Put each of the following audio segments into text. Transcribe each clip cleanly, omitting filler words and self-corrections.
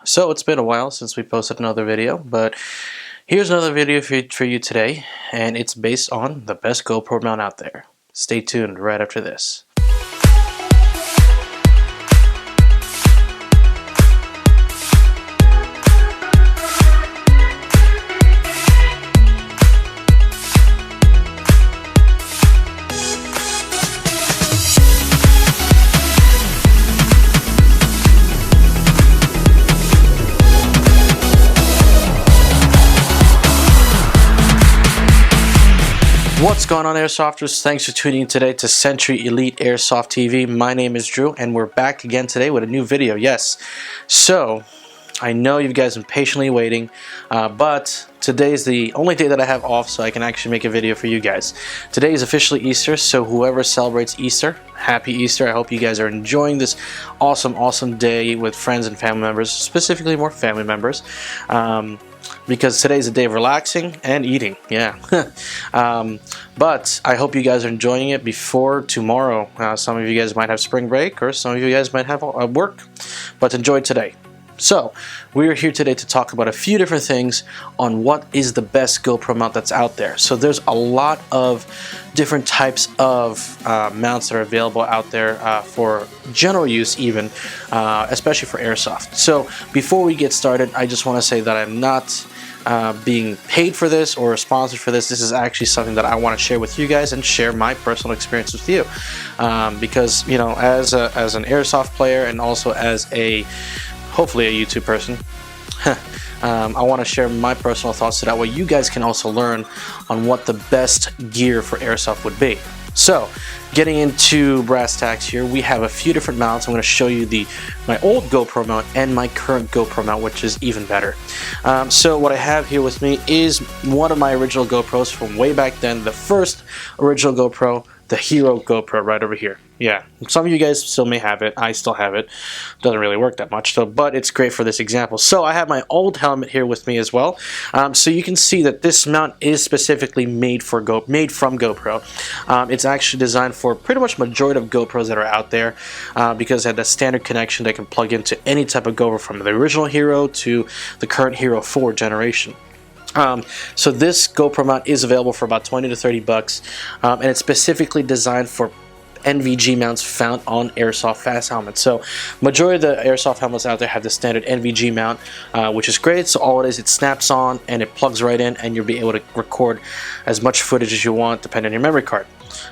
So it's been a while since we posted another video, but here's another video for you today, and it's based on the best GoPro mount out there. Stay tuned right after this. What's going on, Airsofters? Thanks for tuning in today to Century Elite Airsoft TV. My name is Drew, and we're back again today with a new video. Yes, so I know you guys have been patiently waiting, but today is the only day that I have off, so I can actually make a video for you guys. Today is officially Easter, so whoever celebrates Easter, happy Easter. I hope you guys are enjoying this awesome day with friends and family members, specifically more family members. Because today's a day of relaxing and eating, yeah. But I hope you guys are enjoying it before tomorrow. Some of you guys might have spring break, or some of you guys might have work, but enjoy today. So, we are here today to talk about a few different things on what is the best GoPro mount that's out there. So there's a lot of different types of mounts that are available out there for general use even, especially for Airsoft. So before we get started, I just want to say that I'm not being paid for this or sponsored for this. This is actually something that I want to share with you guys and share my personal experience with you. Because, you know, as an Airsoft player and also as hopefully a YouTube person, I want to share my personal thoughts so that way you guys can also learn on what the best gear for Airsoft would be. So, getting into brass tacks here, we have a few different mounts. I'm going to show you my old GoPro mount and my current GoPro mount, which is even better. So what I have here with me is one of my original GoPros from way back then, the first original GoPro, the Hero GoPro right over here. Yeah, some of you guys still may have it. I still have it. Doesn't really work that much, but it's great for this example. So I have my old helmet here with me as well. So you can see that this mount is specifically made from GoPro. It's actually designed for pretty much majority of GoPros that are out there because it has a standard connection that can plug into any type of GoPro from the original Hero to the current Hero 4 generation. So this GoPro mount is available for about 20 to 30 bucks, and it's specifically designed for NVG mounts found on Airsoft fast helmets. So majority of the Airsoft helmets out there have the standard NVG mount, which is great. So all it is, it snaps on and it plugs right in, and you'll be able to record as much footage as you want depending on your memory card.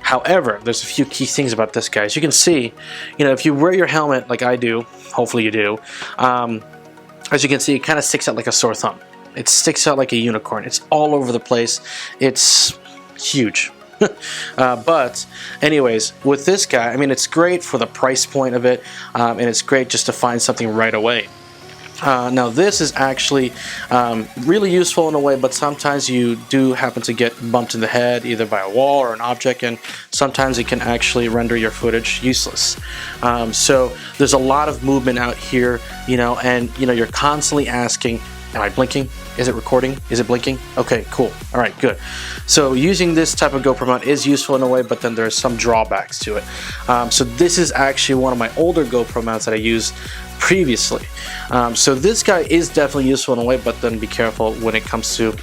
However, there's a few key things about this, guys. You can see, you know, if you wear your helmet like I do, hopefully you do, as you can see, it kind of sticks out like a sore thumb. It sticks out like a unicorn. It's all over the place. It's huge. But anyways, with this guy, I mean, it's great for the price point of it, and it's great just to find something right away. Now this is actually really useful in a way, but sometimes you do happen to get bumped in the head either by a wall or an object, and sometimes it can actually render your footage useless. So there's a lot of movement out here, you know, and you know, you're constantly asking, am I blinking? Is it recording? Is it blinking? Okay, cool. All right, good. So using this type of GoPro mount is useful in a way, but then there's some drawbacks to it. So this is actually one of my older GoPro mounts that I used previously. So this guy is definitely useful in a way, but then be careful when it comes to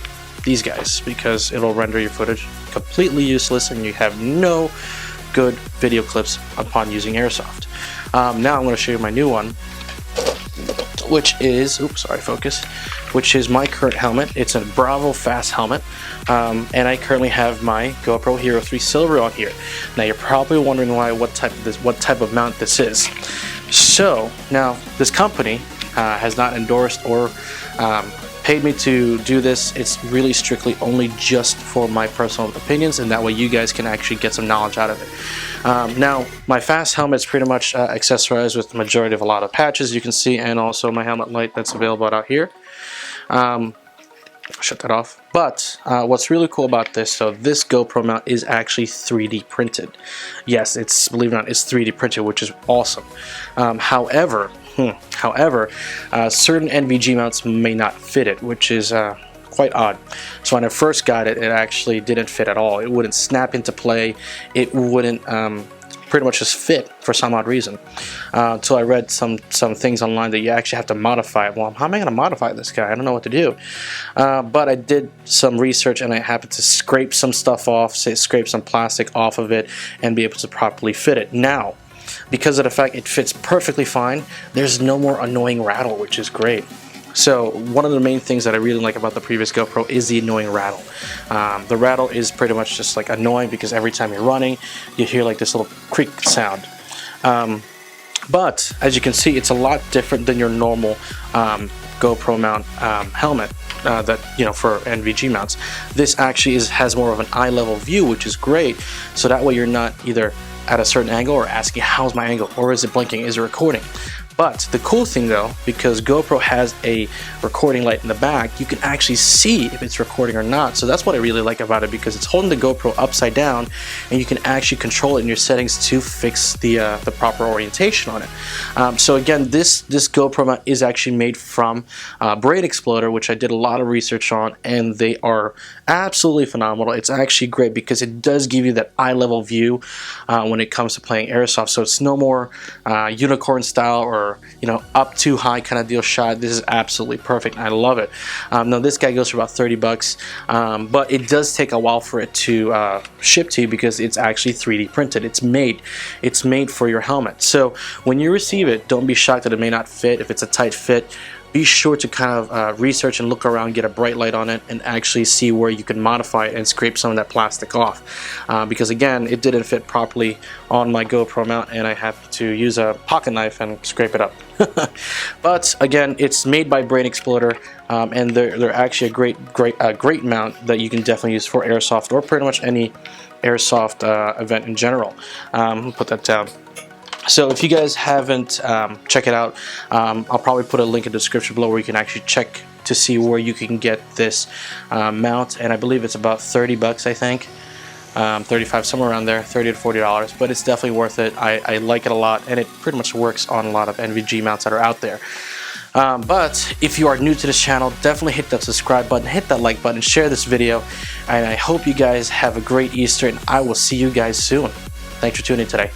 these guys, because it'll render your footage completely useless and you have no good video clips upon using Airsoft. Now I'm going to show you my new one, which is, which is my current helmet. It's a Bravo Fast helmet, and I currently have my GoPro Hero 3 Silver on here. Now you're probably wondering what type of mount this is. So now this company has not endorsed or paid me to do this. It's really strictly only just for my personal opinions, and that way you guys can actually get some knowledge out of it. Now my fast helmet is pretty much accessorized with the majority of a lot of patches you can see, and also my helmet light that's available out here. Shut that off. But what's really cool about this, so this GoPro mount is actually 3D printed. Yes, it's, believe it or not, it's 3D printed, which is awesome. However, certain NVG mounts may not fit it, which is quite odd. So when I first got it, it actually didn't fit at all. It wouldn't snap into play. It wouldn't pretty much just fit for some odd reason. So I read some things online that you actually have to modify it. Well, how am I going to modify this guy? I don't know what to do. But I did some research, and I happened to scrape some stuff off, scrape some plastic off of it, and be able to properly fit it. Now, because of the fact it fits perfectly fine, there's no more annoying rattle, which is great. So one of the main things that I really like about the previous GoPro is the annoying rattle. The rattle is pretty much just like annoying because every time you're running, you hear like this little creak sound. But as you can see, it's a lot different than your normal GoPro mount helmet that, you know, for NVG mounts. This actually has more of an eye level view, which is great. So that way you're not either at a certain angle or asking, how's my angle, or is it blinking, is it recording? But the cool thing though, because GoPro has a recording light in the back, you can actually see if it's recording or not. So that's what I really like about it, because it's holding the GoPro upside down and you can actually control it in your settings to fix the proper orientation on it. So again, this GoPro mount is actually made from Braid Exploder, which I did a lot of research on, and they are absolutely phenomenal. It's actually great because it does give you that eye level view when it comes to playing Airsoft. So it's no more unicorn style or, you know, up too high kind of deal shot. This is absolutely perfect. I love it. Now this guy goes for about 30 bucks, but it does take a while for it to ship to you because it's actually 3D printed. It's made for your helmet. So when you receive it, don't be shocked that it may not fit. If it's a tight fit, be sure to kind of research and look around, get a bright light on it, and actually see where you can modify it and scrape some of that plastic off. Because again, it didn't fit properly on my GoPro mount, and I had to use a pocket knife and scrape it up. But again, it's made by Braid Exploder, and they're actually a great mount that you can definitely use for Airsoft or pretty much any Airsoft event in general. I'll put that down. So if you guys haven't checked it out, I'll probably put a link in the description below where you can actually check to see where you can get this mount, and I believe it's about 30 bucks, I think. 35, somewhere around there, $30 to $40, but it's definitely worth it. I like it a lot, and it pretty much works on a lot of NVG mounts that are out there. But if you are new to this channel, definitely hit that subscribe button, hit that like button, share this video, and I hope you guys have a great Easter, and I will see you guys soon. Thanks for tuning in today.